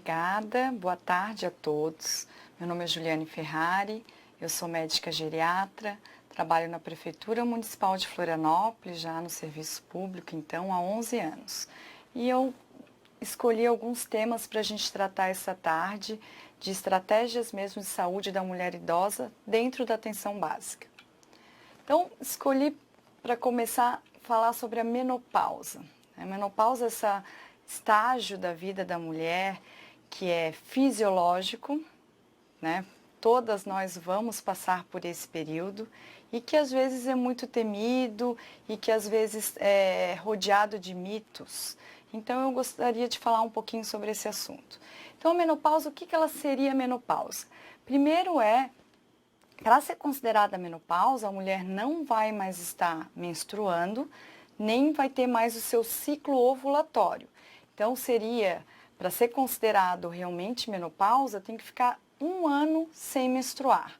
obrigada. Boa tarde a todos. Meu nome é Juliane Ferrari, eu sou médica geriatra, trabalho na Prefeitura Municipal de Florianópolis, já no serviço público, então, há 11 anos. E eu escolhi alguns temas para a gente tratar essa tarde, de estratégias mesmo de saúde da mulher idosa dentro da atenção básica. Então, escolhi para começar a falar sobre a menopausa. A menopausa é esse estágio da vida da mulher que é fisiológico, né? Todas nós vamos passar por esse período e que às vezes é muito temido e que às vezes é rodeado de mitos. Então eu gostaria de falar um pouquinho sobre esse assunto. Então a menopausa, o que ela seria a menopausa? Primeiro para ser considerada menopausa, a mulher não vai mais estar menstruando, nem vai ter mais o seu ciclo ovulatório. Então para ser considerado realmente menopausa, tem que ficar 1 ano sem menstruar,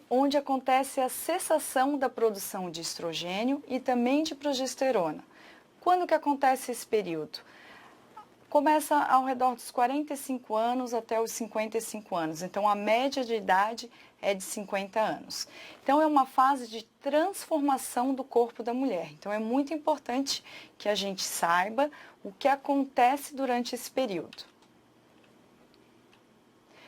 onde acontece a cessação da produção de estrogênio e também de progesterona. Quando que acontece esse período? Começa ao redor dos 45 anos até os 55 anos. Então, a média de idade é de 50 anos. Então, é uma fase de transformação do corpo da mulher. Então, é muito importante que a gente saiba o que acontece durante esse período.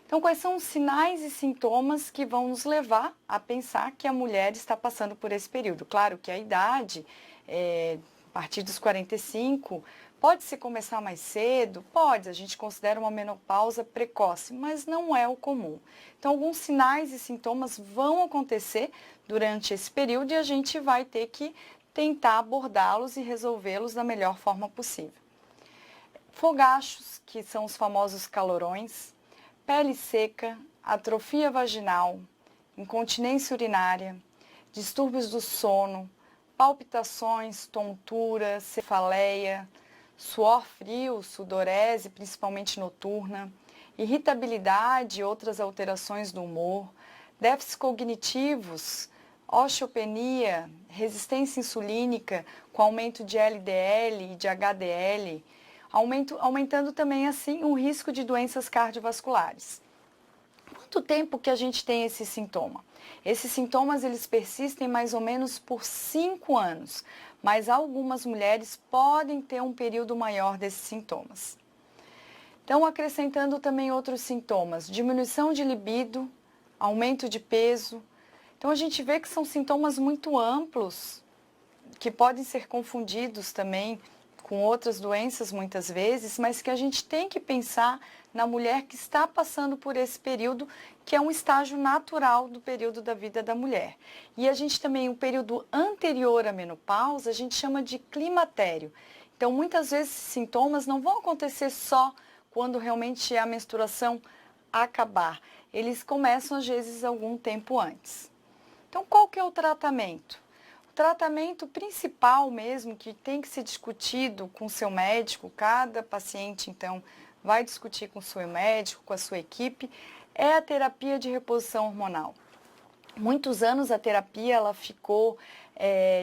Então, quais são os sinais e sintomas que vão nos levar a pensar que a mulher está passando por esse período? Claro que a idade, a partir dos 45, pode-se começar mais cedo? Pode, a gente considera uma menopausa precoce, mas não é o comum. Então, alguns sinais e sintomas vão acontecer durante esse período e a gente vai ter que tentar abordá-los e resolvê-los da melhor forma possível. Fogachos, que são os famosos calorões, pele seca, atrofia vaginal, incontinência urinária, distúrbios do sono, palpitações, tontura, cefaleia, suor frio, sudorese, principalmente noturna, irritabilidade e outras alterações do humor, déficits cognitivos, osteopenia, resistência insulínica com aumento de LDL e de HDL, aumentando também assim o risco de doenças cardiovasculares. Quanto tempo que a gente tem esse sintoma? Esses sintomas eles persistem mais ou menos por 5 anos, mas algumas mulheres podem ter um período maior desses sintomas. Então, acrescentando também outros sintomas, diminuição de libido, aumento de peso. Então, a gente vê que são sintomas muito amplos, que podem ser confundidos também com outras doenças muitas vezes, mas que a gente tem que pensar na mulher que está passando por esse período, que é um estágio natural do período da vida da mulher. E a gente também, o período anterior à menopausa, a gente chama de climatério. Então, muitas vezes, esses sintomas não vão acontecer só quando realmente a menstruação acabar. Eles começam, às vezes, algum tempo antes. Então, qual que é o tratamento? O tratamento principal mesmo, que tem que ser discutido com o seu médico, cada paciente, então, vai discutir com o seu médico, com a sua equipe, é a terapia de reposição hormonal. Muitos anos a terapia ela ficou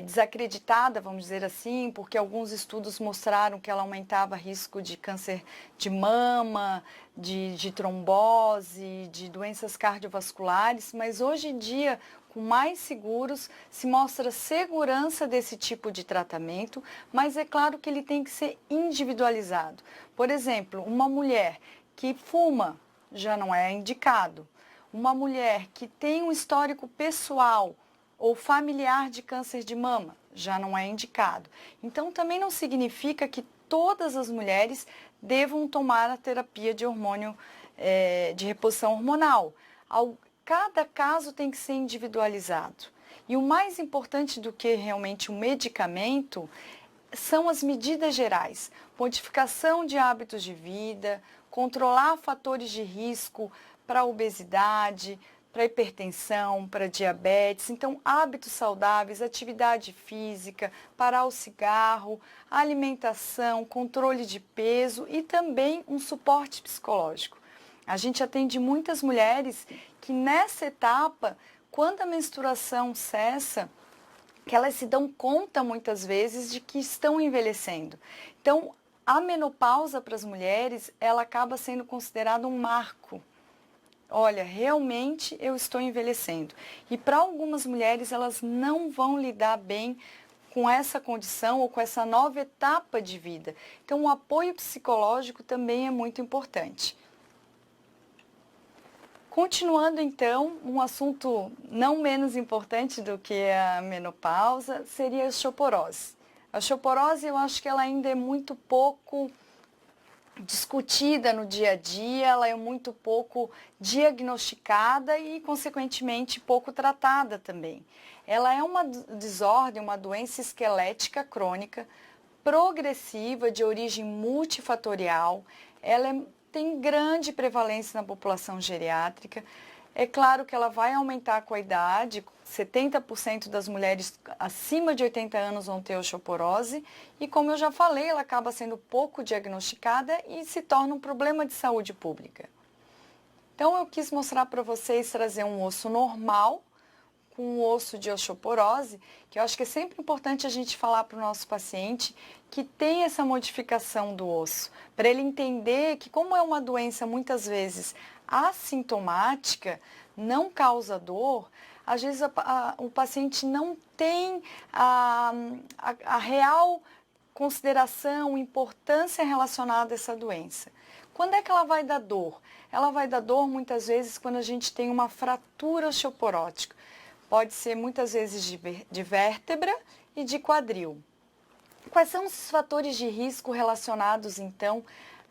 desacreditada, vamos dizer assim, porque alguns estudos mostraram que ela aumentava risco de câncer de mama, de trombose, de doenças cardiovasculares, mas hoje em dia, com mais seguros, se mostra segurança desse tipo de tratamento, mas é claro que ele tem que ser individualizado. Por exemplo, uma mulher que fuma já não é indicado. Uma mulher que tem um histórico pessoal ou familiar de câncer de mama já não é indicado. Então, também não significa que todas as mulheres devam tomar a terapia de hormônio, de reposição hormonal. Cada caso tem que ser individualizado. E o mais importante do que realmente o medicamento são as medidas gerais, modificação de hábitos de vida, controlar fatores de risco para a obesidade, para a hipertensão, para a diabetes. Então, hábitos saudáveis, atividade física, parar o cigarro, alimentação, controle de peso e também um suporte psicológico. A gente atende muitas mulheres que nessa etapa, quando a menstruação cessa, que elas se dão conta muitas vezes de que estão envelhecendo. Então, A menopausa para as mulheres, ela acaba sendo considerada um marco. Olha, realmente eu estou envelhecendo. E para algumas mulheres, elas não vão lidar bem com essa condição ou com essa nova etapa de vida. Então, o apoio psicológico também é muito importante. Continuando, então, um assunto não menos importante do que a menopausa seria a osteoporose. A osteoporose, eu acho que ela ainda é muito pouco discutida no dia a dia, ela é muito pouco diagnosticada e, consequentemente, pouco tratada também. Ela é uma desordem, uma doença esquelética crônica, progressiva, de origem multifatorial, tem grande prevalência na população geriátrica. É claro que ela vai aumentar com a idade, 70% das mulheres acima de 80 anos vão ter osteoporose e, como eu já falei, ela acaba sendo pouco diagnosticada e se torna um problema de saúde pública. Então, eu quis mostrar para vocês, trazer um osso normal com um osso de osteoporose, que eu acho que é sempre importante a gente falar para o nosso paciente que tem essa modificação do osso, para ele entender que, como é uma doença muitas vezes assintomática, não causa dor, às vezes o paciente não tem a real consideração, importância relacionada a essa doença. Quando é que ela vai dar dor? Ela vai dar dor muitas vezes quando a gente tem uma fratura osteoporótica. Pode ser muitas vezes de vértebra e de quadril. Quais são os fatores de risco relacionados, então,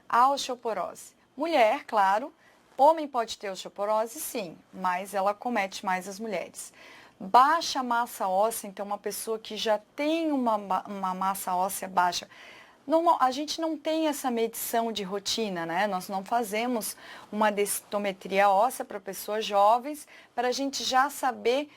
à osteoporose? Mulher, claro. Homem pode ter osteoporose, sim, mas ela comete mais as mulheres. Baixa massa óssea, então uma pessoa que já tem uma massa óssea baixa. A gente não tem essa medição de rotina, né? Nós não fazemos uma densitometria óssea para pessoas jovens, para a gente já saber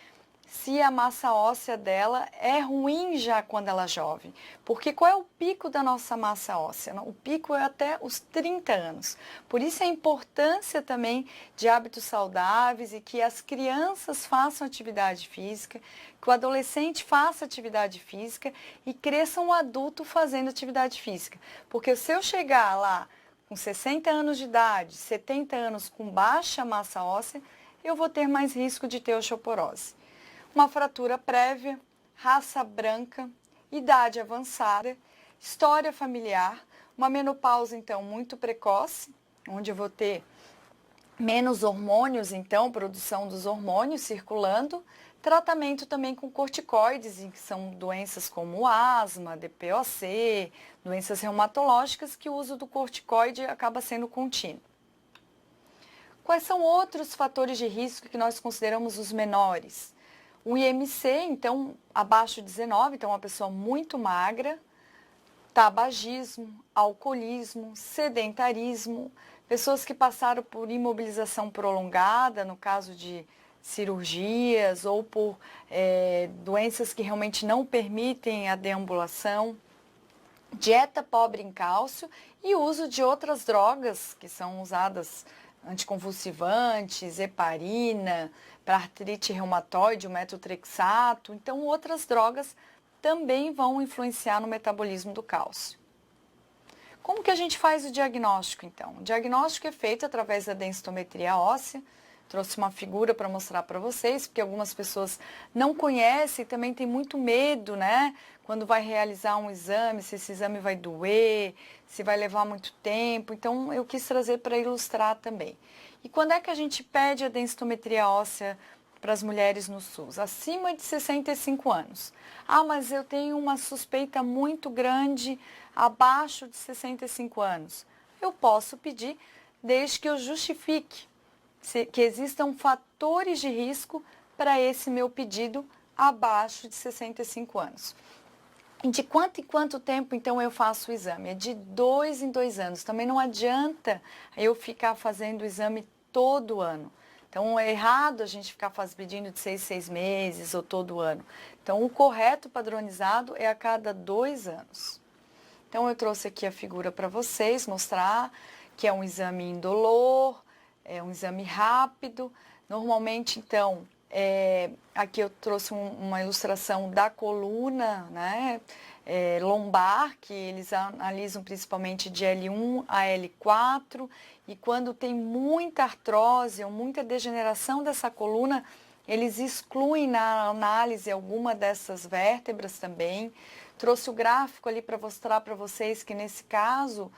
se a massa óssea dela é ruim já quando ela é jovem. Porque qual é o pico da nossa massa óssea? O pico é até os 30 anos. Por isso a importância também de hábitos saudáveis e que as crianças façam atividade física, que o adolescente faça atividade física e cresça um adulto fazendo atividade física. Porque se eu chegar lá com 60 anos de idade, 70 anos com baixa massa óssea, eu vou ter mais risco de ter osteoporose. Uma fratura prévia, raça branca, idade avançada, história familiar, uma menopausa, então, muito precoce, onde eu vou ter menos hormônios, então, produção dos hormônios circulando, tratamento também com corticoides, que são doenças como asma, DPOC, doenças reumatológicas, que o uso do corticoide acaba sendo contínuo. Quais são outros fatores de risco que nós consideramos os menores? O IMC, então, abaixo de 19, então uma pessoa muito magra, tabagismo, alcoolismo, sedentarismo, pessoas que passaram por imobilização prolongada, no caso de cirurgias ou por doenças que realmente não permitem a deambulação, dieta pobre em cálcio e uso de outras drogas que são usadas, anticonvulsivantes, heparina, para artrite reumatoide, o metotrexato. Então, outras drogas também vão influenciar no metabolismo do cálcio. Como que a gente faz o diagnóstico, então? O diagnóstico é feito através da densitometria óssea. Trouxe uma figura para mostrar para vocês, porque algumas pessoas não conhecem e também tem muito medo, né? Quando vai realizar um exame, se esse exame vai doer, se vai levar muito tempo. Então, eu quis trazer para ilustrar também. E quando é que a gente pede a densitometria óssea para as mulheres no SUS? Acima de 65 anos. Ah, mas eu tenho uma suspeita muito grande abaixo de 65 anos. Eu posso pedir, desde que eu justifique que existam fatores de risco para esse meu pedido abaixo de 65 anos. E de quanto em quanto tempo, então, eu faço o exame? É de 2 em 2 anos. Também não adianta eu ficar fazendo o exame todo ano. Então, é errado a gente ficar pedindo de 6 meses ou todo ano. Então, o correto padronizado é a cada 2 anos. Então, eu trouxe aqui a figura para vocês, mostrar que é um exame indolor, é um exame rápido. Normalmente, então, aqui eu trouxe uma ilustração da coluna, né? lombar, que eles analisam principalmente de L1 a L4, e quando tem muita artrose ou muita degeneração dessa coluna, eles excluem na análise alguma dessas vértebras também. Trouxe o gráfico ali para mostrar para vocês que nesse caso,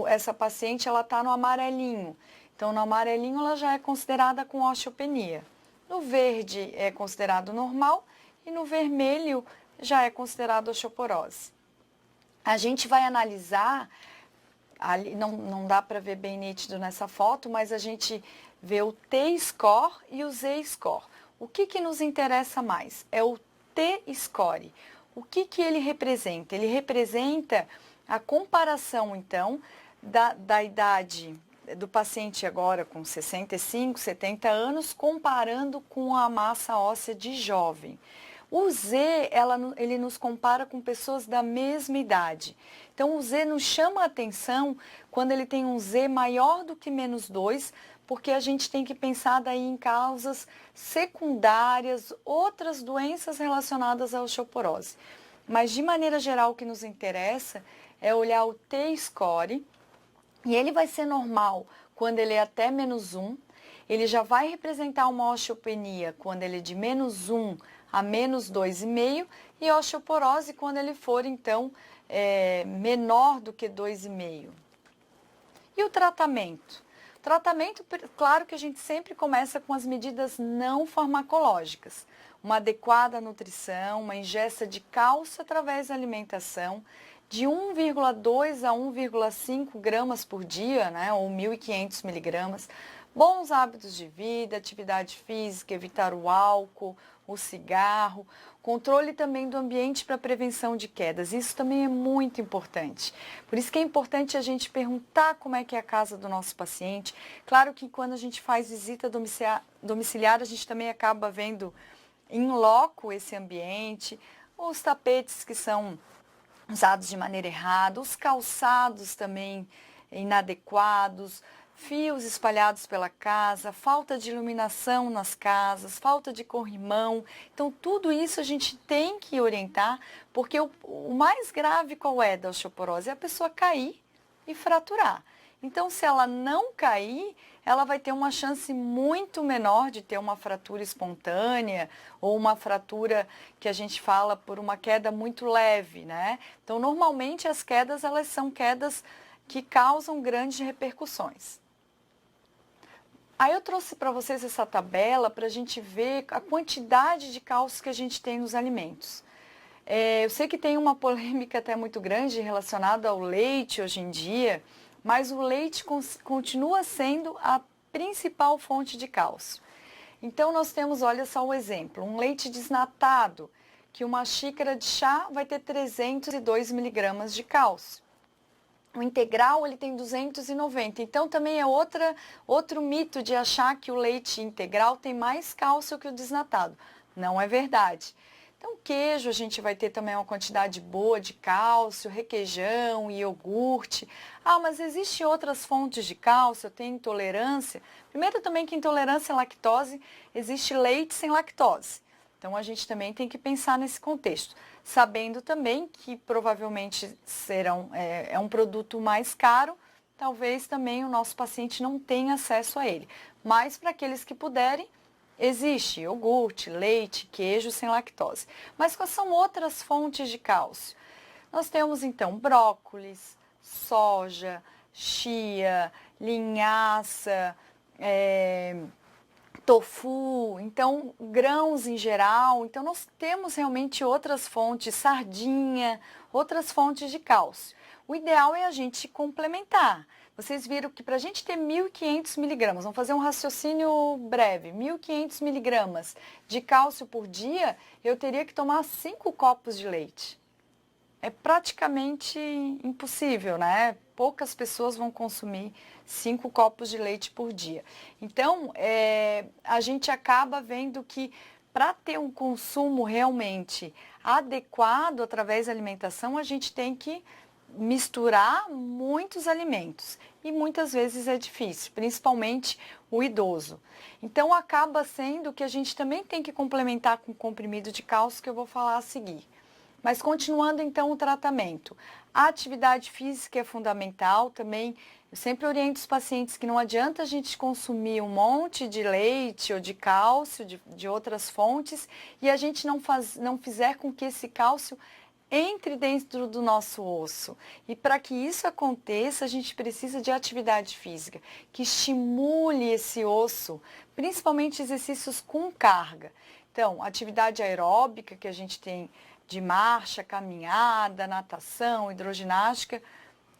essa paciente ela está no amarelinho. Então, no amarelinho ela já é considerada com osteopenia. No verde é considerado normal e no vermelho já é considerado osteoporose. A gente vai analisar, ali, não dá para ver bem nítido nessa foto, mas a gente vê o T-score e o Z-score. O que nos interessa mais? É o T-score. O que ele representa? Ele representa a comparação, então, da idade do paciente agora com 65, 70 anos, comparando com a massa óssea de jovem. O Z, ele nos compara com pessoas da mesma idade. Então, o Z nos chama a atenção quando ele tem um Z maior do que -2, porque a gente tem que pensar daí em causas secundárias, outras doenças relacionadas à osteoporose. Mas, de maneira geral, o que nos interessa é olhar o T-score, e ele vai ser normal quando ele é até -1, ele já vai representar uma osteopenia quando ele é de -1 a -2,5 e osteoporose quando ele for, então, menor do que 2,5. E o tratamento? Tratamento, claro que a gente sempre começa com as medidas não farmacológicas. Uma adequada nutrição, uma ingesta de cálcio através da alimentação, de 1,2 a 1,5 gramas por dia, né, ou 1.500 miligramas. Bons hábitos de vida, atividade física, evitar o álcool, o cigarro, controle também do ambiente para prevenção de quedas. Isso também é muito importante. Por isso que é importante a gente perguntar como é que é a casa do nosso paciente. Claro que quando a gente faz visita domiciliar, a gente também acaba vendo em loco esse ambiente, os tapetes que são usados de maneira errada, os calçados também inadequados, fios espalhados pela casa, falta de iluminação nas casas, falta de corrimão. Então, tudo isso a gente tem que orientar, porque o mais grave qual é da osteoporose? É a pessoa cair e fraturar. Então, se ela não cair, ela vai ter uma chance muito menor de ter uma fratura espontânea ou uma fratura que a gente fala por uma queda muito leve, né? Então, normalmente as quedas, elas são quedas que causam grandes repercussões. Aí eu trouxe para vocês essa tabela para a gente ver a quantidade de cálcio que a gente tem nos alimentos. Eu sei que tem uma polêmica até muito grande relacionada ao leite hoje em dia, mas o leite continua sendo a principal fonte de cálcio. Então, nós temos, olha só o exemplo, um leite desnatado, que uma xícara de chá vai ter 302 miligramas de cálcio. O integral, ele tem 290. Então, também é outro mito de achar que o leite integral tem mais cálcio que o desnatado. Não é verdade. Então, queijo, a gente vai ter também uma quantidade boa de cálcio, requeijão, iogurte. Ah, mas existem outras fontes de cálcio, eu tenho intolerância. Primeiro também que intolerância à lactose, existe leite sem lactose. Então, a gente também tem que pensar nesse contexto. Sabendo também que provavelmente é um produto mais caro, talvez também o nosso paciente não tenha acesso a ele. Mas para aqueles que puderem, existe iogurte, leite, queijo sem lactose. Mas quais são outras fontes de cálcio? Nós temos então brócolis, soja, chia, linhaça, tofu, então grãos em geral. Então nós temos realmente outras fontes, sardinha, outras fontes de cálcio. O ideal é a gente complementar. Vocês viram que para a gente ter 1.500 miligramas, vamos fazer um raciocínio breve, 1.500 miligramas de cálcio por dia, eu teria que tomar 5 copos de leite. É praticamente impossível, né? Poucas pessoas vão consumir 5 copos de leite por dia. Então, a gente acaba vendo que para ter um consumo realmente adequado através da alimentação, a gente tem que misturar muitos alimentos e muitas vezes é difícil, principalmente o idoso. Então acaba sendo que a gente também tem que complementar com comprimido de cálcio que eu vou falar a seguir. Mas continuando então o tratamento. A atividade física é fundamental também. Eu sempre oriento os pacientes que não adianta a gente consumir um monte de leite ou de cálcio, de outras fontes, e a gente não fizer com que esse cálcio entre dentro do nosso osso. E para que isso aconteça, a gente precisa de atividade física, que estimule esse osso, principalmente exercícios com carga. Então, atividade aeróbica, que a gente tem de marcha, caminhada, natação, hidroginástica.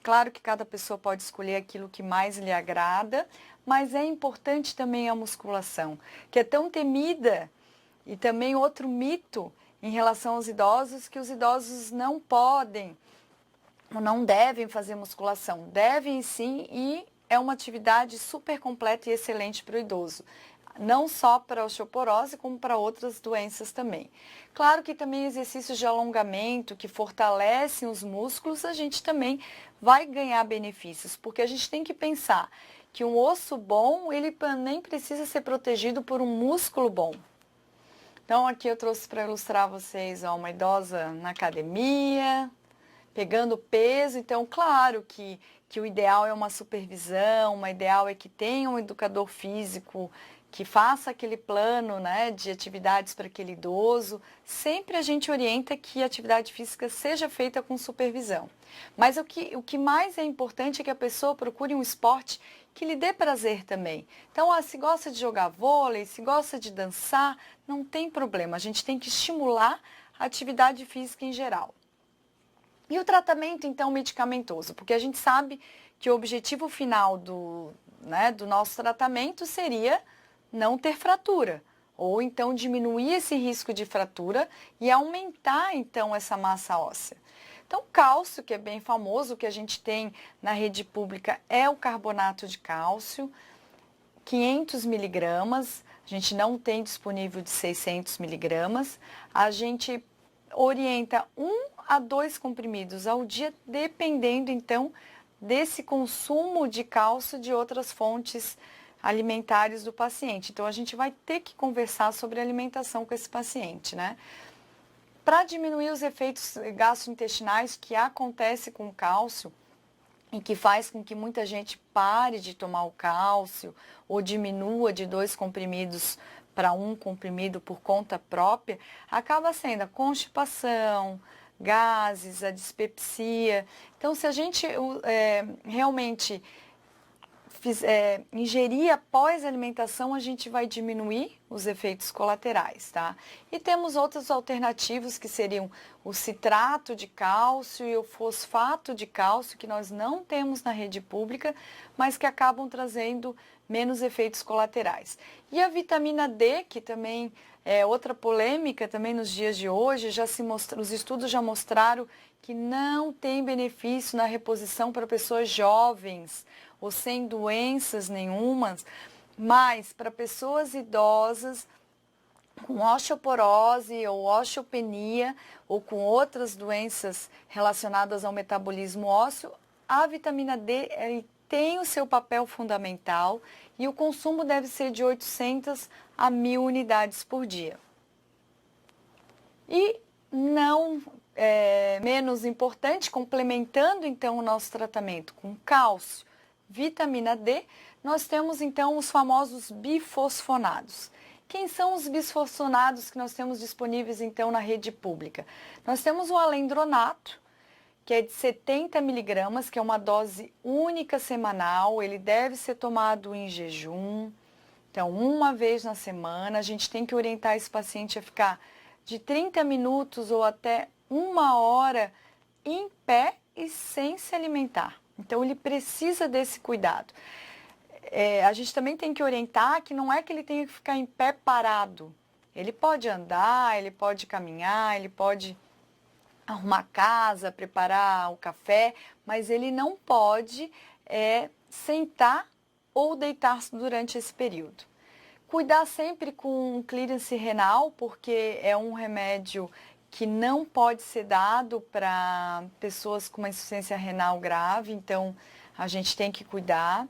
Claro que cada pessoa pode escolher aquilo que mais lhe agrada, mas é importante também a musculação, que é tão temida, e também outro mito em relação aos idosos, que os idosos não podem ou não devem fazer musculação. Devem sim, e é uma atividade super completa e excelente para o idoso. Não só para a osteoporose, como para outras doenças também. Claro que também exercícios de alongamento que fortalecem os músculos, a gente também vai ganhar benefícios, porque a gente tem que pensar que um osso bom, ele nem precisa ser protegido por um músculo bom. Então aqui eu trouxe para ilustrar vocês uma idosa na academia, pegando peso. Então, claro que o ideal é uma supervisão, o ideal é que tenha um educador físico que faça aquele plano, né, de atividades para aquele idoso. Sempre a gente orienta que a atividade física seja feita com supervisão. Mas o que mais é importante é que a pessoa procure um esporte que lhe dê prazer também. Então, se gosta de jogar vôlei, se gosta de dançar, não tem problema. A gente tem que estimular a atividade física em geral. E o tratamento, então, medicamentoso? Porque a gente sabe que o objetivo final do nosso tratamento seria não ter fratura, ou então diminuir esse risco de fratura e aumentar, então, essa massa óssea. Então, cálcio, que é bem famoso, o que a gente tem na rede pública é o carbonato de cálcio, 500 miligramas, a gente não tem disponível de 600 miligramas, a gente orienta 1 a 2 comprimidos ao dia, dependendo, então, desse consumo de cálcio de outras fontes alimentares do paciente. Então, a gente vai ter que conversar sobre alimentação com esse paciente, né? Para diminuir os efeitos gastrointestinais que acontecem com o cálcio e que faz com que muita gente pare de tomar o cálcio ou diminua de 2 comprimidos para 1 comprimido por conta própria, acaba sendo a constipação, gases, a dispepsia. Então, se a gente realmente ingerir após a alimentação, a gente vai diminuir os efeitos colaterais, tá? E temos outros alternativos que seriam o citrato de cálcio e o fosfato de cálcio, que nós não temos na rede pública, mas que acabam trazendo menos efeitos colaterais. E a vitamina D, que também é outra polêmica também nos dias de hoje, os estudos já mostraram que não tem benefício na reposição para pessoas jovens ou sem doenças nenhumas, mas para pessoas idosas com osteoporose ou osteopenia ou com outras doenças relacionadas ao metabolismo ósseo, a vitamina D tem o seu papel fundamental e o consumo deve ser de 800 a 1.000 unidades por dia. E não menos importante, complementando então o nosso tratamento com cálcio, vitamina D, nós temos então os famosos bifosfonados. Quem são os bisfosfonados que nós temos disponíveis então na rede pública? Nós temos o alendronato, que é de 70 miligramas, que é uma dose única semanal, ele deve ser tomado em jejum. Então, uma vez na semana, a gente tem que orientar esse paciente a ficar de 30 minutos ou até 1 hora em pé e sem se alimentar. Então, ele precisa desse cuidado. A gente também tem que orientar que não é que ele tenha que ficar em pé parado. Ele pode andar, ele pode caminhar, ele pode arrumar a casa, preparar o café, mas ele não pode sentar ou deitar-se durante esse período. Cuidar sempre com clearance renal, porque é um remédio que não pode ser dado para pessoas com uma insuficiência renal grave, então a gente tem que cuidar.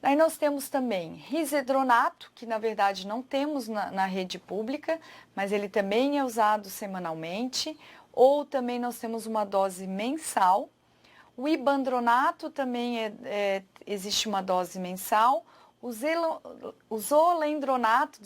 Aí nós temos também risedronato, que na verdade não temos na rede pública, mas ele também é usado semanalmente. ou também nós temos uma dose mensal. O ibandronato também existe uma dose mensal. O zolendronato,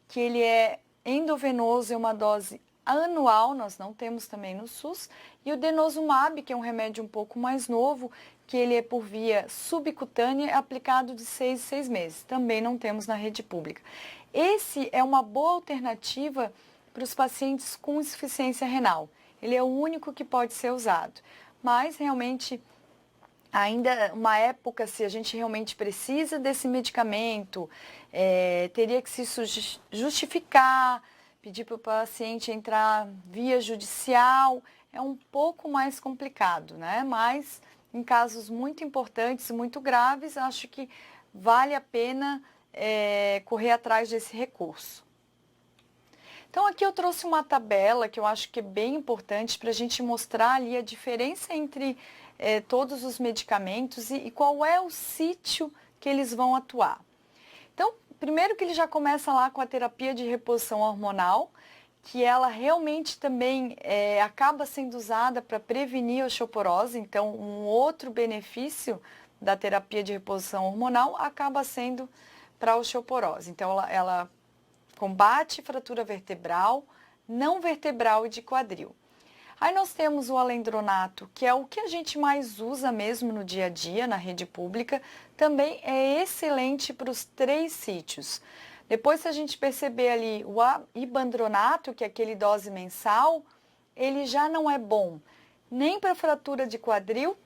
que ele é endovenoso, é uma dose anual, nós não temos também no SUS. E o denosumab, que é um remédio um pouco mais novo, que ele é por via subcutânea, aplicado de 6 em 6 meses. Também não temos na rede pública. Esse é uma boa alternativa para os pacientes com insuficiência renal. Ele é o único que pode ser usado. Mas realmente, ainda uma época, se a gente realmente precisa desse medicamento, teria que se justificar, pedir para o paciente entrar via judicial, é um pouco mais complicado, né? Mas em casos muito importantes e muito graves, acho que vale a pena correr atrás desse recurso. Então aqui eu trouxe uma tabela que eu acho que é bem importante para a gente mostrar ali a diferença entre todos os medicamentos e qual é o sítio que eles vão atuar. Então, primeiro que ele já começa lá com a terapia de reposição hormonal, que ela realmente também acaba sendo usada para prevenir a osteoporose. Então, um outro benefício da terapia de reposição hormonal acaba sendo para a osteoporose. Então, ela combate fratura vertebral, não vertebral e de quadril. Aí nós temos o alendronato, que é o que a gente mais usa mesmo no dia a dia, na rede pública. Também é excelente para os 3 sítios. Depois, se a gente perceber ali o ibandronato, que é aquele dose mensal, ele já não é bom nem para fratura de quadril,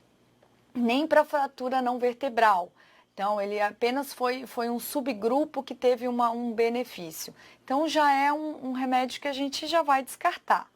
nem para fratura não vertebral. Então, ele apenas foi um subgrupo que teve um benefício. Então, já é um remédio que a gente já vai descartar.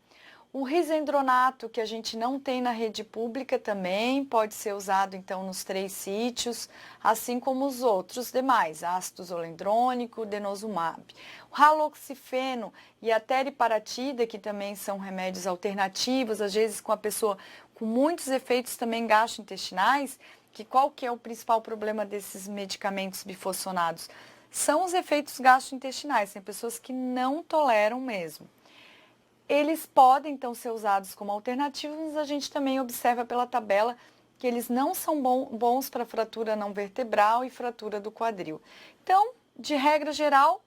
O risendronato, que a gente não tem na rede pública também, pode ser usado então nos 3 sítios, assim como os outros demais, ácido zolendrônico, denosumab. O raloxifeno e a teriparatida, que também são remédios alternativos, às vezes com a pessoa com muitos efeitos também gastrointestinais, que qual que é o principal problema desses medicamentos bifosfonados? São os efeitos gastrointestinais, tem pessoas que não toleram mesmo. Eles podem, então, ser usados como alternativos, mas a gente também observa pela tabela que eles não são bons para fratura não vertebral e fratura do quadril. Então, de regra geral,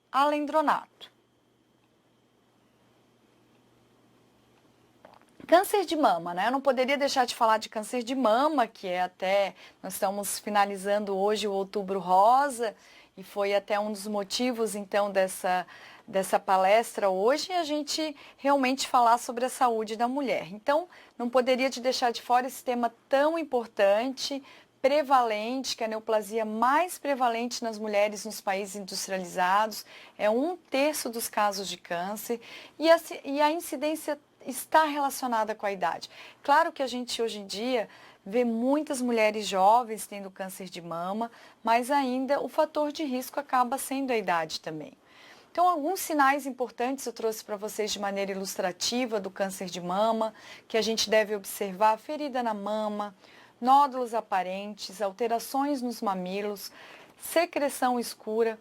alendronato. Câncer de mama, né? Eu não poderia deixar de falar de câncer de mama, que nós estamos finalizando hoje o Outubro Rosa, e foi até um dos motivos, então, dessa palestra hoje, a gente realmente falar sobre a saúde da mulher. Então, não poderia te deixar de fora esse tema tão importante, prevalente, que é a neoplasia mais prevalente nas mulheres nos países industrializados, é 1/3 dos casos de câncer, e a incidência está relacionada com a idade. Claro que a gente hoje em dia vê muitas mulheres jovens tendo câncer de mama, mas ainda o fator de risco acaba sendo a idade também. Então, alguns sinais importantes eu trouxe para vocês de maneira ilustrativa do câncer de mama, que a gente deve observar: ferida na mama, nódulos aparentes, alterações nos mamilos, secreção escura,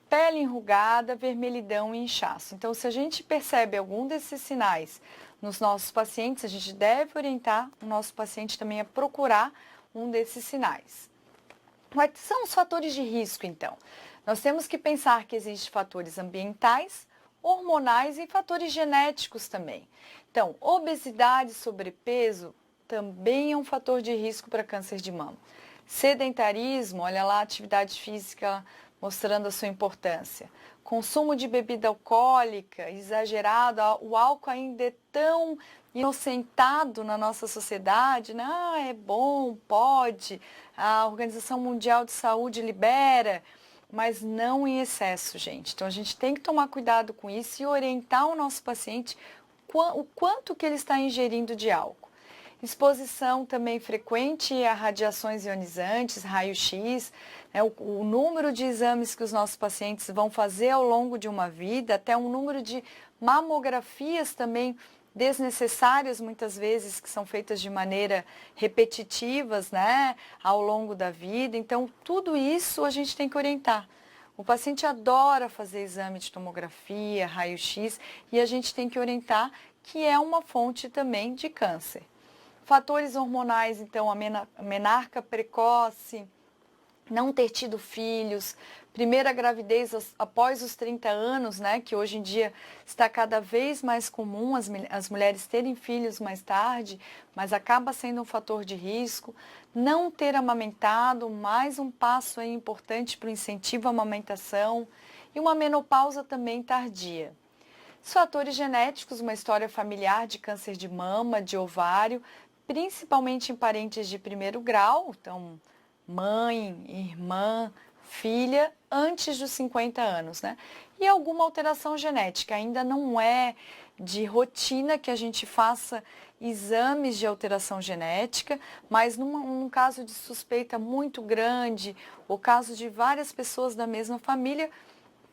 pele enrugada, vermelhidão e inchaço. Então, se a gente percebe algum desses sinais nos nossos pacientes, a gente deve orientar o nosso paciente também a procurar um desses sinais. Quais são os fatores de risco, então? Nós temos que pensar que existem fatores ambientais, hormonais e fatores genéticos também. Então, obesidade e sobrepeso também é um fator de risco para câncer de mama. Sedentarismo, olha lá a atividade física mostrando a sua importância. Consumo de bebida alcoólica exagerado, o álcool ainda é tão inocentado na nossa sociedade, né? É bom, pode, a Organização Mundial de Saúde libera, mas não em excesso, gente. Então, a gente tem que tomar cuidado com isso e orientar o nosso paciente o quanto que ele está ingerindo de álcool. Exposição também frequente a radiações ionizantes, raio-x, né, o número de exames que os nossos pacientes vão fazer ao longo de uma vida, até um número de mamografias também desnecessárias, muitas vezes, que são feitas de maneira repetitivas, né, ao longo da vida. Então, tudo isso a gente tem que orientar. O paciente adora fazer exame de tomografia, raio-x, e a gente tem que orientar que é uma fonte também de câncer. Fatores hormonais, então, a menarca precoce, não ter tido filhos, primeira gravidez após os 30 anos, né, que hoje em dia está cada vez mais comum as mulheres terem filhos mais tarde, mas acaba sendo um fator de risco. Não ter amamentado, mais um passo aí importante para o incentivo à amamentação, e uma menopausa também tardia. Os fatores genéticos, uma história familiar de câncer de mama, de ovário, principalmente em parentes de primeiro grau, então mãe, irmã, filha, antes dos 50 anos, né? E alguma alteração genética, ainda não é de rotina que a gente faça exames de alteração genética, mas num caso de suspeita muito grande, ou caso de várias pessoas da mesma família,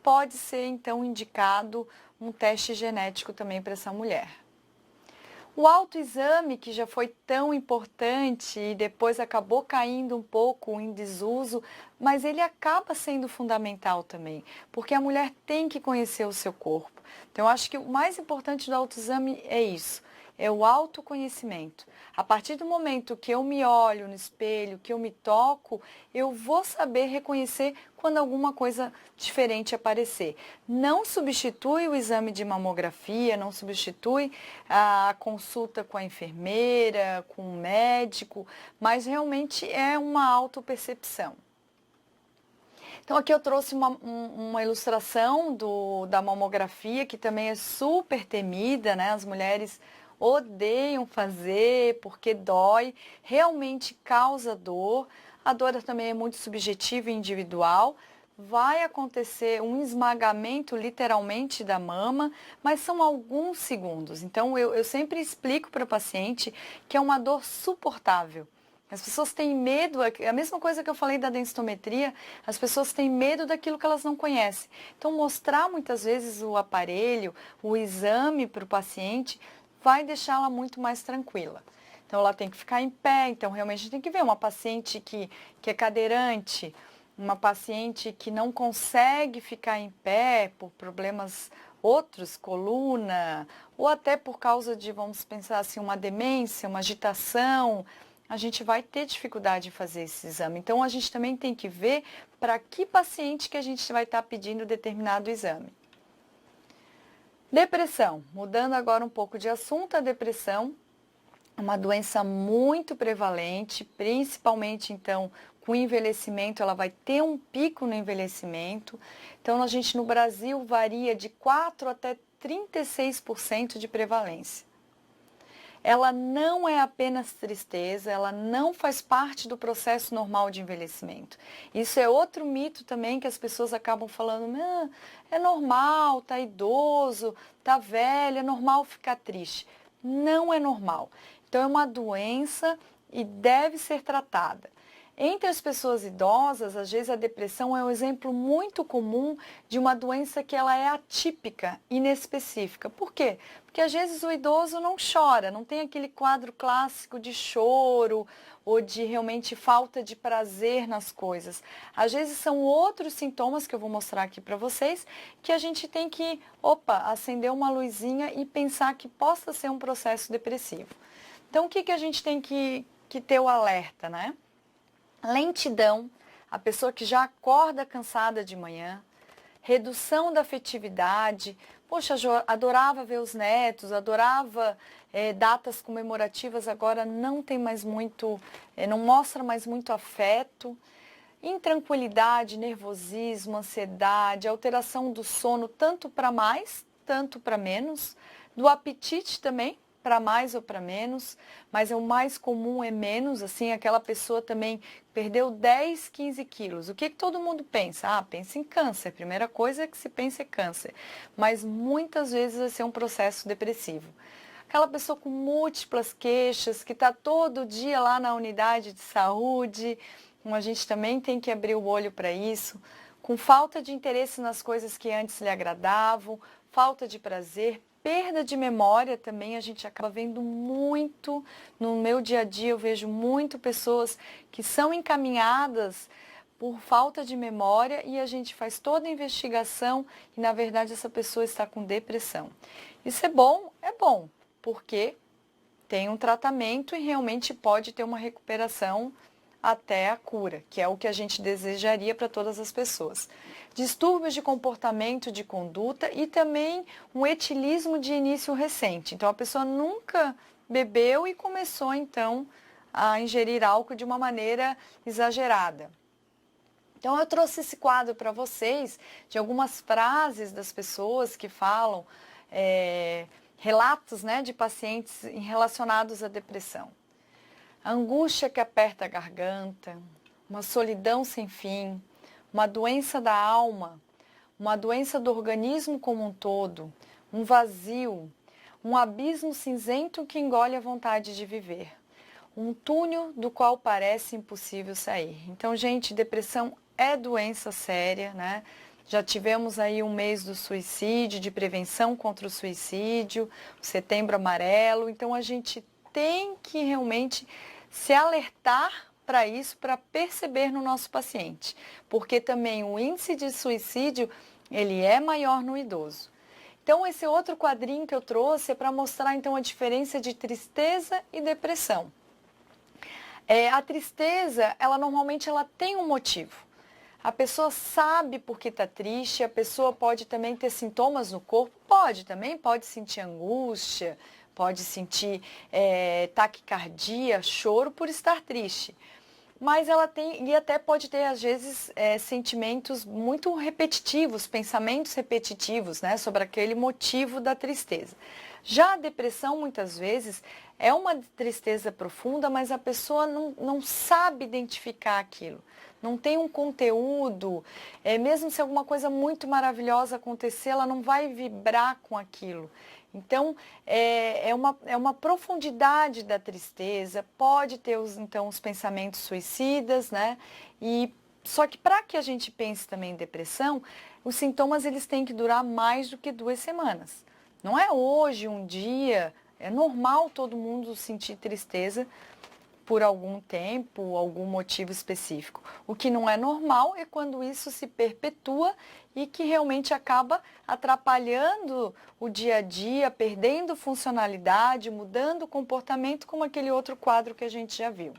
pode ser então indicado um teste genético também para essa mulher. O autoexame, que já foi tão importante e depois acabou caindo um pouco em desuso, mas ele acaba sendo fundamental também, porque a mulher tem que conhecer o seu corpo. Então, eu acho que o mais importante do autoexame é isso, é o autoconhecimento. A partir do momento que eu me olho no espelho, que eu me toco, eu vou saber reconhecer quando alguma coisa diferente aparecer. Não substitui o exame de mamografia, não substitui a consulta com a enfermeira, com o médico, mas realmente é uma autopercepção. Então, aqui eu trouxe uma ilustração da mamografia, que também é super temida, né? As mulheres odeiam fazer porque dói, realmente causa dor. A dor também é muito subjetiva e individual. Vai acontecer um esmagamento literalmente da mama, mas são alguns segundos. Então, eu sempre explico para o paciente que é uma dor suportável. As pessoas têm medo, a mesma coisa que eu falei da densitometria, as pessoas têm medo daquilo que elas não conhecem. Então, mostrar muitas vezes o aparelho, o exame para o paciente, vai deixá-la muito mais tranquila. Então, ela tem que ficar em pé, então realmente a gente tem que ver uma paciente que é cadeirante, uma paciente que não consegue ficar em pé por problemas outros, coluna, ou até por causa de, vamos pensar assim, uma demência, uma agitação, a gente vai ter dificuldade em fazer esse exame. Então, a gente também tem que ver para que paciente que a gente vai estar pedindo determinado exame. Depressão. Mudando agora um pouco de assunto, a depressão é uma doença muito prevalente, principalmente, então, com o envelhecimento, ela vai ter um pico no envelhecimento. Então, a gente no Brasil varia de 4 até 36% de prevalência. Ela não é apenas tristeza, ela não faz parte do processo normal de envelhecimento. Isso é outro mito também que as pessoas acabam falando, é normal, tá idoso, tá velho, é normal ficar triste. Não é normal. Então é uma doença e deve ser tratada. Entre as pessoas idosas, às vezes a depressão é um exemplo muito comum de uma doença que ela é atípica, inespecífica. Por quê? Porque às vezes o idoso não chora, não tem aquele quadro clássico de choro ou de realmente falta de prazer nas coisas. Às vezes são outros sintomas que eu vou mostrar aqui para vocês que a gente tem que, acender uma luzinha e pensar que possa ser um processo depressivo. Então, o que a gente tem que ter o alerta, né? Lentidão, a pessoa que já acorda cansada de manhã, redução da afetividade, poxa, adorava ver os netos, adorava datas comemorativas, agora não tem mais muito, não mostra mais muito afeto, intranquilidade, nervosismo, ansiedade, alteração do sono, tanto para mais, tanto para menos, do apetite também, para mais ou para menos, mas o mais comum é menos, assim, aquela pessoa também perdeu 10, 15 quilos. O que todo mundo pensa? Pensa em câncer, a primeira coisa que se pensa é câncer, mas muitas vezes vai ser um processo depressivo. Aquela pessoa com múltiplas queixas, que está todo dia lá na unidade de saúde, a gente também tem que abrir o olho para isso, com falta de interesse nas coisas que antes lhe agradavam, falta de prazer, perda de memória também, a gente acaba vendo muito, no meu dia a dia eu vejo muito pessoas que são encaminhadas por falta de memória e a gente faz toda a investigação e na verdade essa pessoa está com depressão. Isso é bom, porque tem um tratamento e realmente pode ter uma recuperação até a cura, que é o que a gente desejaria para todas as pessoas. Distúrbios de comportamento, de conduta e também um etilismo de início recente. Então, a pessoa nunca bebeu e começou, então, a ingerir álcool de uma maneira exagerada. Então, eu trouxe esse quadro para vocês de algumas frases das pessoas que falam, relatos, né, de pacientes relacionados à depressão. A angústia que aperta a garganta, uma solidão sem fim, uma doença da alma, uma doença do organismo como um todo, um vazio, um abismo cinzento que engole a vontade de viver, um túnel do qual parece impossível sair. Então, gente, depressão é doença séria, né? Já tivemos aí um mês do suicídio, de prevenção contra o suicídio, o Setembro Amarelo, então a gente tem que realmente se alertar para isso, para perceber no nosso paciente, porque também o índice de suicídio, ele é maior no idoso. Então, esse outro quadrinho que eu trouxe é para mostrar, então, a diferença de tristeza e depressão. A tristeza, normalmente tem um motivo. A pessoa sabe por que está triste, a pessoa pode também ter sintomas no corpo, pode sentir angústia, pode sentir taquicardia, choro por estar triste. Mas ela tem, e até pode ter, às vezes, sentimentos muito repetitivos, pensamentos repetitivos, né, sobre aquele motivo da tristeza. Já a depressão, muitas vezes, é uma tristeza profunda, mas a pessoa não sabe identificar aquilo. Não tem um conteúdo, mesmo se alguma coisa muito maravilhosa acontecer, ela não vai vibrar com aquilo. Então, é uma profundidade da tristeza, pode ter, então, os pensamentos suicidas, né? Só que para que a gente pense também em depressão, os sintomas eles têm que durar mais do que 2 semanas. Não é hoje, um dia, é normal todo mundo sentir tristeza por algum tempo, algum motivo específico. O que não é normal é quando isso se perpetua e que realmente acaba atrapalhando o dia a dia, perdendo funcionalidade, mudando o comportamento, como aquele outro quadro que a gente já viu.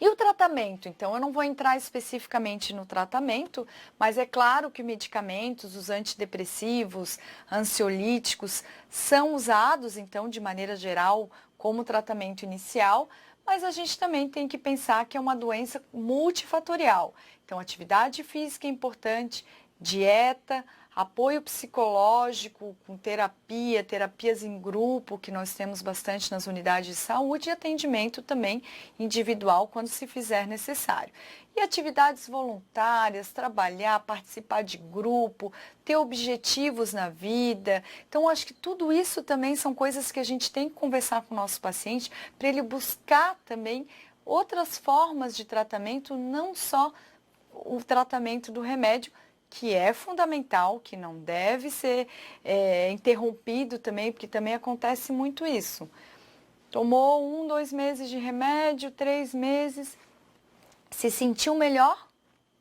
E o tratamento? Então, eu não vou entrar especificamente no tratamento, mas é claro que medicamentos, os antidepressivos, ansiolíticos, são usados, então, de maneira geral, como tratamento inicial, mas a gente também tem que pensar que é uma doença multifatorial. Então, atividade física é importante, dieta, apoio psicológico com terapia, terapias em grupo, que nós temos bastante nas unidades de saúde, e atendimento também individual quando se fizer necessário. E atividades voluntárias, trabalhar, participar de grupo, ter objetivos na vida. Então, acho que tudo isso também são coisas que a gente tem que conversar com o nosso paciente para ele buscar também outras formas de tratamento, não só o tratamento do remédio, que é fundamental, que não deve ser interrompido também, porque também acontece muito isso. Tomou 1, 2 meses de remédio, 3 meses, se sentiu melhor,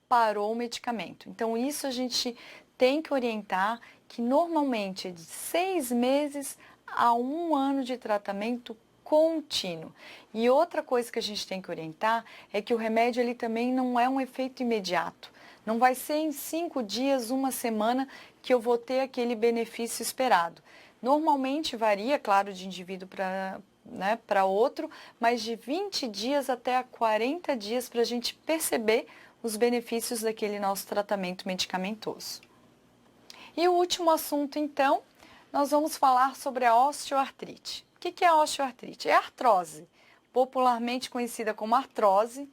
parou o medicamento. Então, isso a gente tem que orientar, que normalmente é de 6 meses a 1 ano de tratamento contínuo. E outra coisa que a gente tem que orientar é que o remédio ele também não é um efeito imediato. Não vai ser em 5 dias, 1 semana que eu vou ter aquele benefício esperado. Normalmente varia, claro, de indivíduo para outro, mas de 20 dias até 40 dias para a gente perceber os benefícios daquele nosso tratamento medicamentoso. E o último assunto, então, nós vamos falar sobre a osteoartrite. O que é a osteoartrite? É a artrose, popularmente conhecida como artrose.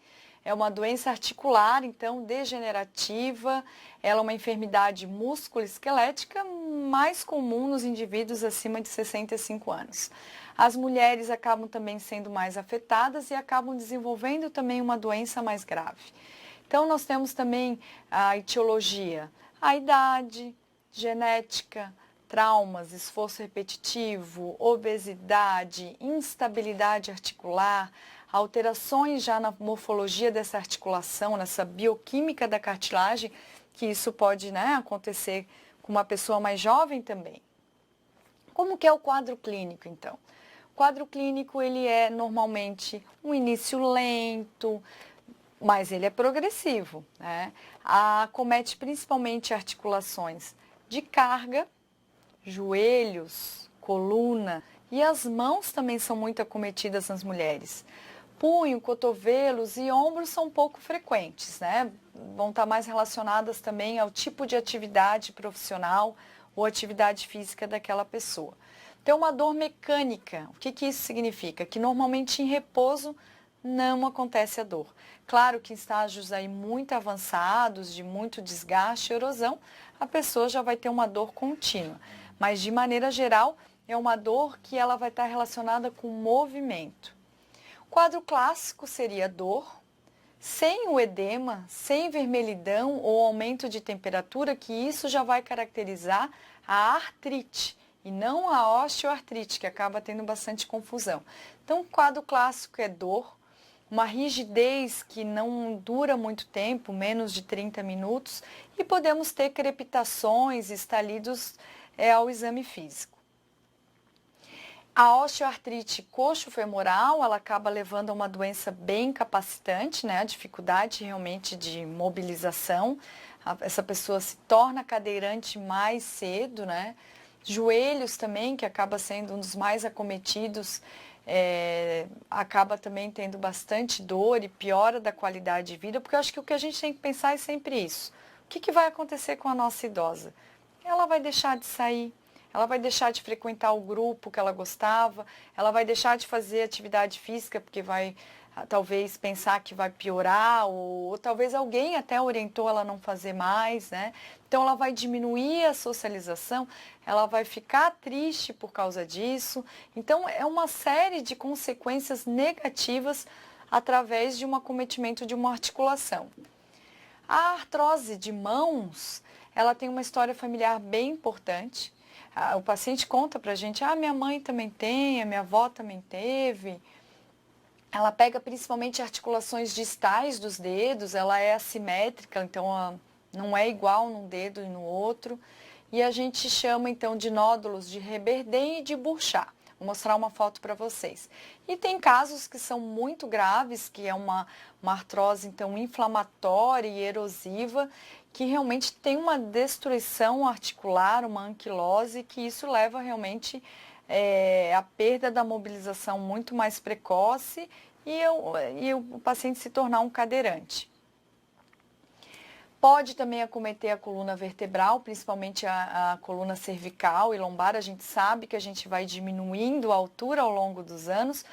É uma doença articular, então, degenerativa. Ela é uma enfermidade músculo-esquelética mais comum nos indivíduos acima de 65 anos. As mulheres acabam também sendo mais afetadas e acabam desenvolvendo também uma doença mais grave. Então, nós temos também a etiologia, a idade, genética, traumas, esforço repetitivo, obesidade, instabilidade articular, alterações já na morfologia dessa articulação, nessa bioquímica da cartilagem, que isso pode, né, acontecer com uma pessoa mais jovem também. Como que é o quadro clínico, então? O quadro clínico, ele é normalmente um início lento, mas ele é progressivo, né? Acomete principalmente articulações de carga, joelhos, coluna, e as mãos também são muito acometidas nas mulheres. Punho, cotovelos e ombros são pouco frequentes, né? Vão estar mais relacionadas também ao tipo de atividade profissional ou atividade física daquela pessoa. Tem uma dor mecânica. O que isso significa? Que normalmente em repouso não acontece a dor. Claro que em estágios aí muito avançados, de muito desgaste e erosão, a pessoa já vai ter uma dor contínua. Mas de maneira geral, é uma dor que ela vai estar relacionada com movimento. O quadro clássico seria dor, sem o edema, sem vermelhidão ou aumento de temperatura, que isso já vai caracterizar a artrite e não a osteoartrite, que acaba tendo bastante confusão. Então, o quadro clássico é dor, uma rigidez que não dura muito tempo, menos de 30 minutos, e podemos ter crepitações, estalidos ao exame físico. A osteoartrite coxo-femoral, ela acaba levando a uma doença bem incapacitante, né? A dificuldade realmente de mobilização. Essa pessoa se torna cadeirante mais cedo, né? Joelhos também, que acaba sendo um dos mais acometidos, acaba também tendo bastante dor e piora da qualidade de vida, porque eu acho que o que a gente tem que pensar é sempre isso. O que vai acontecer com a nossa idosa? Ela vai deixar de sair, ela vai deixar de frequentar o grupo que ela gostava, ela vai deixar de fazer atividade física porque vai talvez pensar que vai piorar, ou talvez alguém até orientou ela a não fazer mais, né? Então ela vai diminuir a socialização, ela vai ficar triste por causa disso. Então é uma série de consequências negativas através de um acometimento de uma articulação. A artrose de mãos, ela tem uma história familiar bem importante. O paciente conta pra gente, minha mãe também tem, a minha avó também teve. Ela pega principalmente articulações distais dos dedos, ela é assimétrica, então não é igual num dedo e no outro. E a gente chama então de nódulos de Heberden e de Burchard. Vou mostrar uma foto para vocês. E tem casos que são muito graves, que é uma artrose então inflamatória e erosiva, que realmente tem uma destruição articular, uma anquilose, que isso leva realmente a perda da mobilização muito mais precoce e o paciente se tornar um cadeirante. Pode também acometer a coluna vertebral, principalmente a coluna cervical e lombar. A gente sabe que a gente vai diminuindo a altura ao longo dos anos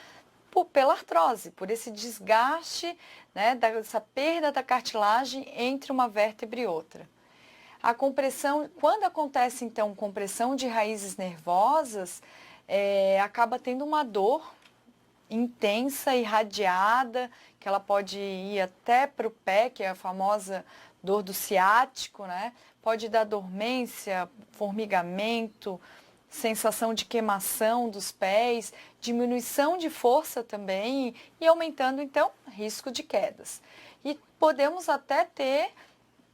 pela artrose, por esse desgaste, né, dessa perda da cartilagem entre uma vértebra e outra. A compressão, quando acontece então compressão de raízes nervosas, acaba tendo uma dor intensa, irradiada, que ela pode ir até para o pé, que é a famosa dor do ciático, né? Pode dar dormência, formigamento, sensação de queimação dos pés, diminuição de força também e aumentando então risco de quedas. E podemos até ter,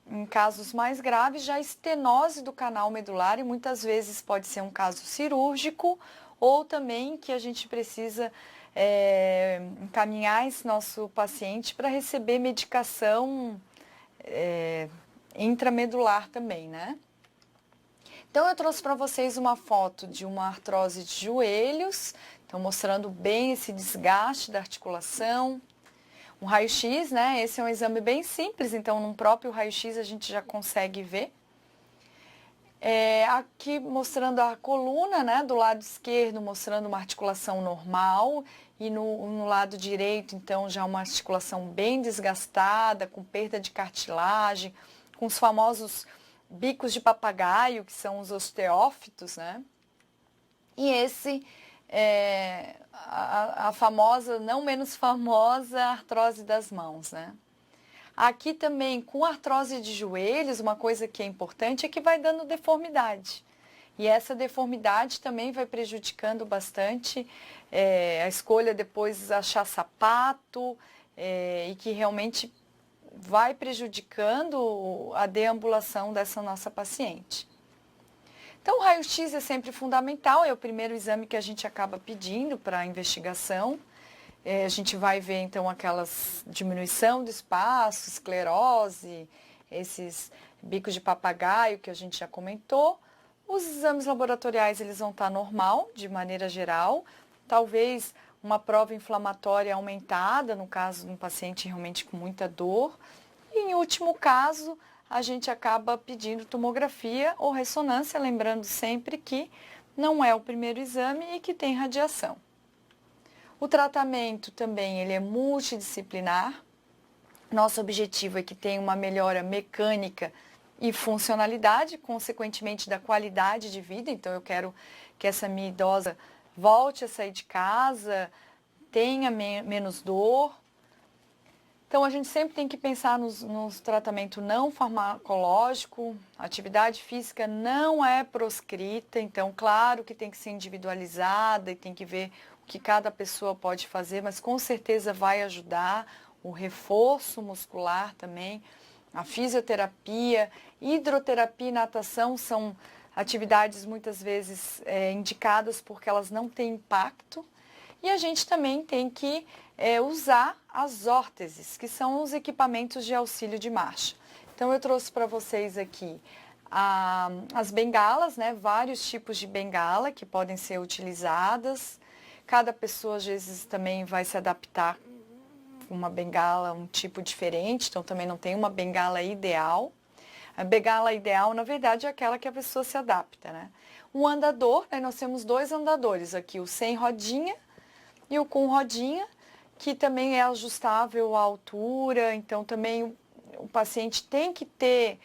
em casos mais graves, já estenose do canal medular, e muitas vezes pode ser um caso cirúrgico ou também que a gente precisa encaminhar esse nosso paciente para receber medicação intramedular também, né? Então eu trouxe para vocês uma foto de uma artrose de joelhos, então mostrando bem esse desgaste da articulação. Um raio-x, né? Esse é um exame bem simples, então num próprio raio-x a gente já consegue ver. Aqui mostrando a coluna, né? Do lado esquerdo mostrando uma articulação normal e no lado direito, então, já uma articulação bem desgastada, com perda de cartilagem, com os famosos bicos de papagaio, que são os osteófitos, né? E esse a famosa, não menos famosa, artrose das mãos, né? Aqui também, com artrose de joelhos, uma coisa que é importante é que vai dando deformidade. E essa deformidade também vai prejudicando bastante a escolha depois achar sapato e que realmente vai prejudicando a deambulação dessa nossa paciente. Então, o raio-x é sempre fundamental, é o primeiro exame que a gente acaba pedindo para a investigação. A gente vai ver, então, aquelas diminuição do espaço, esclerose, esses bicos de papagaio que a gente já comentou. Os exames laboratoriais, eles vão estar normal, de maneira geral. Talvez uma prova inflamatória aumentada, no caso de um paciente realmente com muita dor. E, em último caso, a gente acaba pedindo tomografia ou ressonância, lembrando sempre que não é o primeiro exame e que tem radiação. O tratamento também ele é multidisciplinar. Nosso objetivo é que tenha uma melhora mecânica e funcionalidade, consequentemente da qualidade de vida. Então, eu quero que essa minha idosa volte a sair de casa, tenha menos dor. Então, a gente sempre tem que pensar nos tratamento não farmacológico, atividade física não é proscrita, então, claro que tem que ser individualizada e tem que ver o que cada pessoa pode fazer, mas com certeza vai ajudar, o reforço muscular também, a fisioterapia, hidroterapia e natação são atividades muitas vezes indicadas porque elas não têm impacto. E a gente também tem que usar as órteses, que são os equipamentos de auxílio de marcha. Então, eu trouxe para vocês aqui as bengalas, né? Vários tipos de bengala que podem ser utilizadas. Cada pessoa, às vezes, também vai se adaptar com uma bengala, um tipo diferente, então também não tem uma bengala ideal. A bengala ideal, na verdade, é aquela que a pessoa se adapta, né? Um andador, nós temos 2 andadores aqui, o sem rodinha e o com rodinha, que também é ajustável à altura, então também o paciente tem que ter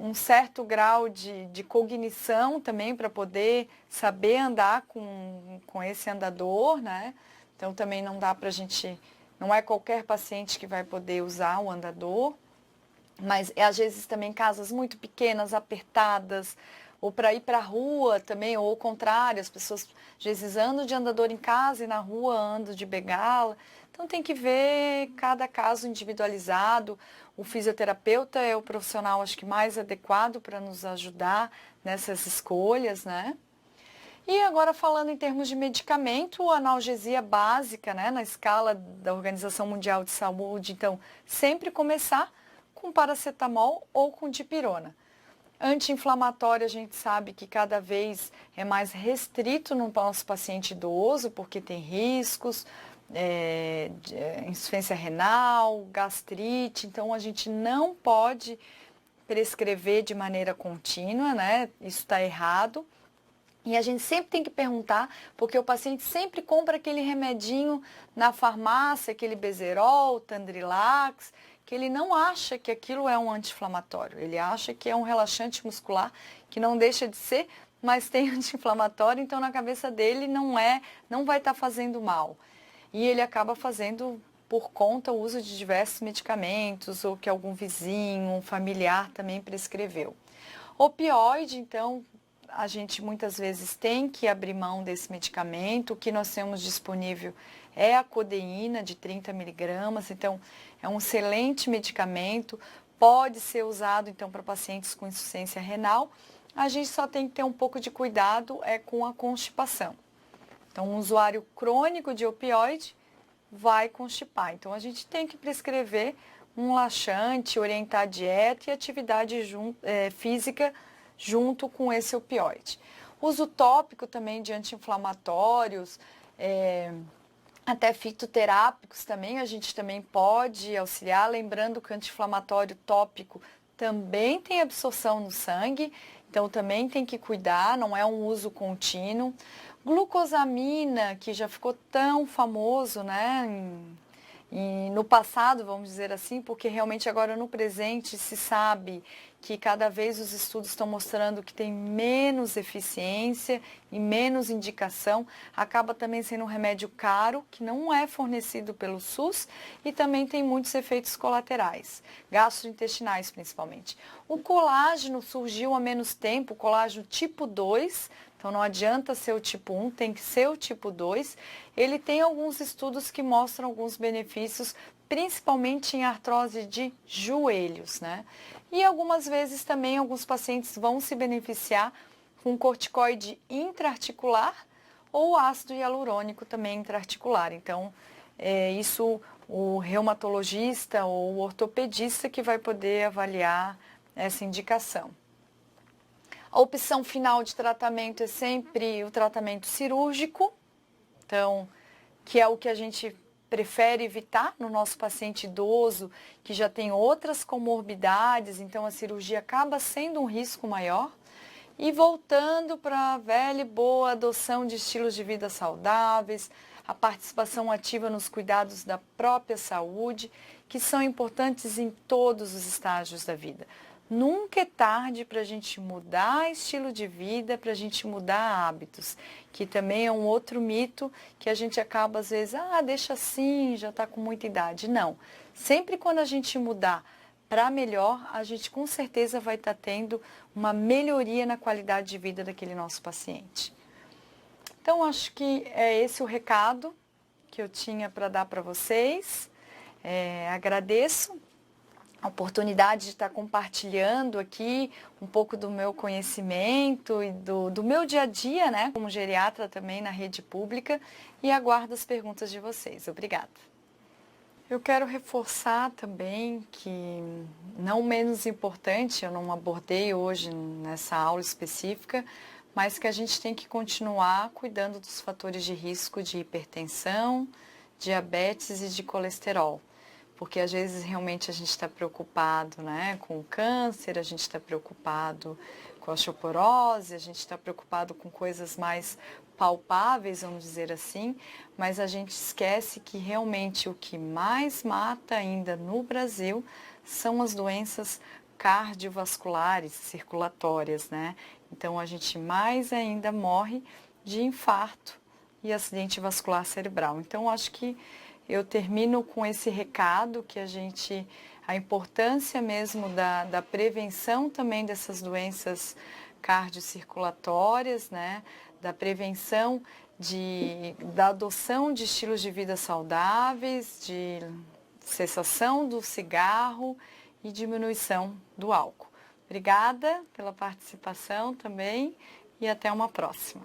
um certo grau de cognição também para poder saber andar com esse andador, né? Então também não dá para a gente, não é qualquer paciente que vai poder usar o andador, mas às vezes também casas muito pequenas, apertadas, ou para ir para a rua também, ou ao contrário, as pessoas às vezes andam de andador em casa e na rua andam de bengala. Então tem que ver cada caso individualizado. O fisioterapeuta é o profissional, acho que mais adequado para nos ajudar nessas escolhas, né? E agora falando em termos de medicamento, a analgesia básica, né, na escala da Organização Mundial de Saúde, então sempre começar com paracetamol ou com dipirona. Anti-inflamatório, a gente sabe que cada vez é mais restrito no nosso paciente idoso, porque tem riscos, de insuficiência renal, gastrite, então a gente não pode prescrever de maneira contínua, né? Isso está errado. E a gente sempre tem que perguntar, porque o paciente sempre compra aquele remedinho na farmácia, aquele Bezerol, Tandrilax, que ele não acha que aquilo é um anti-inflamatório. Ele acha que é um relaxante muscular, que não deixa de ser, mas tem anti-inflamatório, então na cabeça dele não vai estar fazendo mal. E ele acaba fazendo por conta o uso de diversos medicamentos, ou que algum vizinho, um familiar também prescreveu. Opioide, então, a gente muitas vezes tem que abrir mão desse medicamento. O que nós temos disponível é a codeína de 30 miligramas, então é um excelente medicamento, pode ser usado então para pacientes com insuficiência renal. A gente só tem que ter um pouco de cuidado com a constipação. Então, um usuário crônico de opioide vai constipar. Então, a gente tem que prescrever um laxante, orientar a dieta e atividade física junto com esse opioide. Uso tópico também de anti-inflamatórios, até fitoterápicos também, a gente também pode auxiliar, lembrando que o anti-inflamatório tópico também tem absorção no sangue, então também tem que cuidar, não é um uso contínuo. Glucosamina, que já ficou tão famoso, né, no passado, vamos dizer assim, porque realmente agora no presente se sabe que cada vez os estudos estão mostrando que tem menos eficiência e menos indicação, acaba também sendo um remédio caro, que não é fornecido pelo SUS e também tem muitos efeitos colaterais, gastrointestinais principalmente. O colágeno surgiu há menos tempo, o colágeno tipo 2, então não adianta ser o tipo 1, tem que ser o tipo 2. Ele tem alguns estudos que mostram alguns benefícios, principalmente em artrose de joelhos, né? E algumas vezes também alguns pacientes vão se beneficiar com corticoide intraarticular ou ácido hialurônico também intraarticular. Então, isso o reumatologista ou o ortopedista que vai poder avaliar essa indicação. A opção final de tratamento é sempre o tratamento cirúrgico, então, que é o que a gente prefere evitar no nosso paciente idoso, que já tem outras comorbidades, então a cirurgia acaba sendo um risco maior. E voltando para a velha e boa adoção de estilos de vida saudáveis, a participação ativa nos cuidados da própria saúde, que são importantes em todos os estágios da vida. Nunca é tarde para a gente mudar estilo de vida, para a gente mudar hábitos, que também é um outro mito que a gente acaba às vezes, deixa assim, já está com muita idade. Não, sempre quando a gente mudar para melhor, a gente com certeza vai estar tendo uma melhoria na qualidade de vida daquele nosso paciente. Então, acho que é esse o recado que eu tinha para dar para vocês. Agradeço a oportunidade de estar compartilhando aqui um pouco do meu conhecimento e do meu dia a dia, né, como geriatra também na rede pública, e aguardo as perguntas de vocês. Obrigada. Eu quero reforçar também que, não menos importante, eu não abordei hoje nessa aula específica, mas que a gente tem que continuar cuidando dos fatores de risco de hipertensão, diabetes e de colesterol. Porque às vezes realmente a gente está preocupado, né, com o câncer, a gente está preocupado com a osteoporose, a gente está preocupado com coisas mais palpáveis, vamos dizer assim, mas a gente esquece que realmente o que mais mata ainda no Brasil são as doenças cardiovasculares, circulatórias, né? Então a gente mais ainda morre de infarto e acidente vascular cerebral. Então acho que eu termino com esse recado que a importância mesmo da prevenção também dessas doenças cardiocirculatórias, né? Da prevenção da adoção de estilos de vida saudáveis, de cessação do cigarro e diminuição do álcool. Obrigada pela participação também e até uma próxima.